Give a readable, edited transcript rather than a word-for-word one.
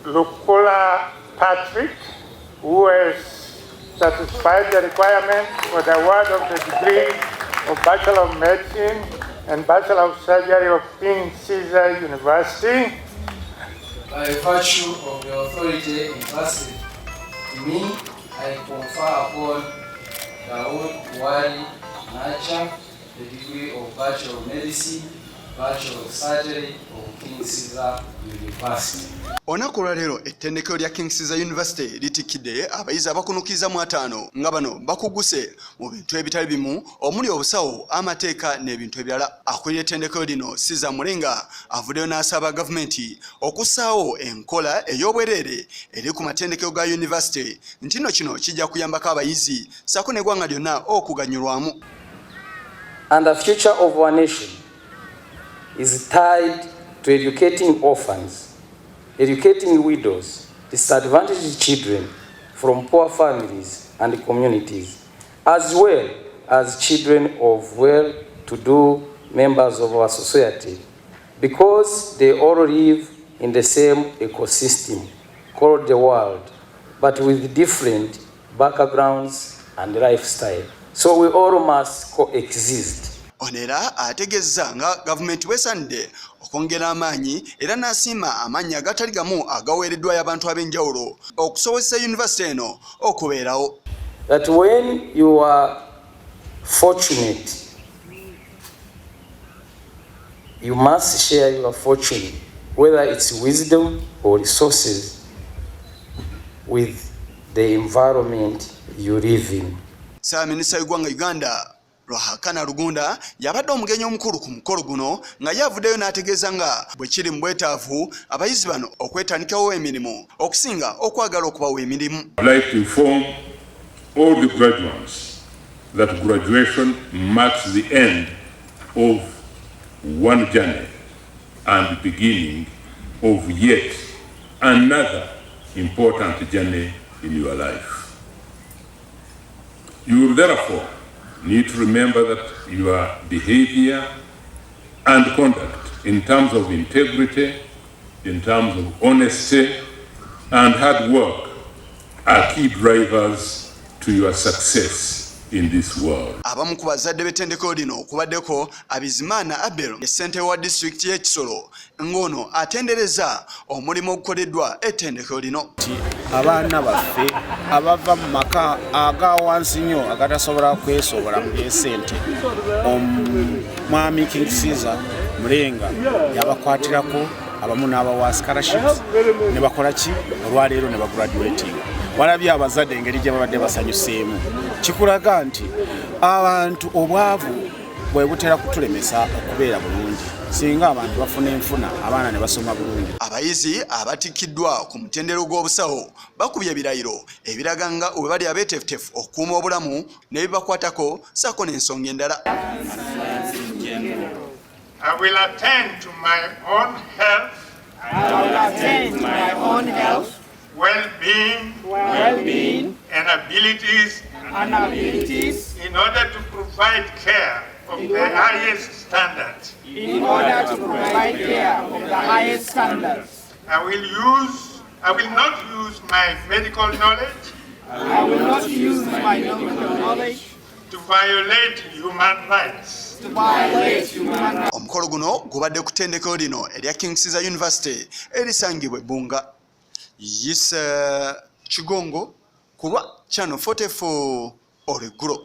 Lukula Patrick, who has satisfied the requirement for the award of the degree of Bachelor of Medicine and Bachelor of Surgery of King Caesar University. By virtue of the authority entrusted to me, I confer upon Daud Wali Nacha the degree of Bachelor of Medicine, Bachelor of Surgery of King Caesar University. Onaku lwaleero ettendekero lya King Caesar University litikidde abayizi abakunukiza mu 5 nga bano bakuguse mu bintu ebitali bimu omuli obusawo, amateeka n'ebintu ebirala. Akulira ettendekero lino Caesar Mulenga avuddeyo n'asaba gavumenti okussaawo enkola ey'obwereere eri ku matendekero ga university nti nno kino kijja kuyambako abayizi ssaako n'eggwanga lyonna okuganyulwamu. And the future of our nation is tied to educating orphans, educating widows, disadvantaged children from poor families and communities, as well as children of well-to-do members of our society, because they all live in the same ecosystem called the world, but with different backgrounds and lifestyle. So we all must coexist. Onera ategezza nga gavumenti weesande okwongera amaanyi era n'asiima amaanyi agatali gamu agaweereddwayo abantu ab'enjawulo okusobozesa yunivasite eno okubeerawo. That when you are fortunate, you must share your fortune, whether it's wisdom or resources, with the environment you live in. Minisita w'eggwanga Uganda Lwahakana Rugunda yabadde omugenyi omukulu ku mukolo guno nga yavuddeyo n'ategeeza nga bwe kiri mu bwetaavu abayizi bano okwetandikawo emirimu okusinga okwagala okubawa emirimu. I'd like to inform all the graduates that graduation marks the end of one journey and the beginning of yet another important journey in your life. You will therefore need to remember that your behavior and conduct in terms of integrity, in terms of honesty and hard work are key drivers to your success in this world. Abamu ku bazadde b'ettendekero lino okubaddeko Abizimana Abel ssentebe wa disitulikiti y'e Kisoro ng'ono atendereza omulimu ogukoleddwa ettendekero lino. Abaana baffe abava mu maka aga wansi nnyo agatasobola kwesobola mu by'essente omwami King Caesar Mulenga yabakwatirako abamu n'abawa scholarships ne bakola ki olwaleero ne bagraduating. Walabye abazadde engeri gye babadde basanyuseemu kikulaga nti abantu obwavu bwe butera kutulemesa okubeera bulungi singa abantu bafuna enfuna abaana ne basoma bulungi. Abayizi abatikkiddwa ku mutendero gw'obusawo bakubye ebirayiro ebiraga nga bwe bali abeetefutefu okukuuma obulamu ne bibakwatako ssaako n'ensonga endala. I will attend to my own health. Well-being and abilities in order to provide care of the highest standards. I will not use my medical knowledge to violate human rights. Omukolo guno gubadde ku ttendekero lino erya King Caesar University erisangibwa Ebbunga. Yisa Kigongo kulwa Channel 44 Oleggulo.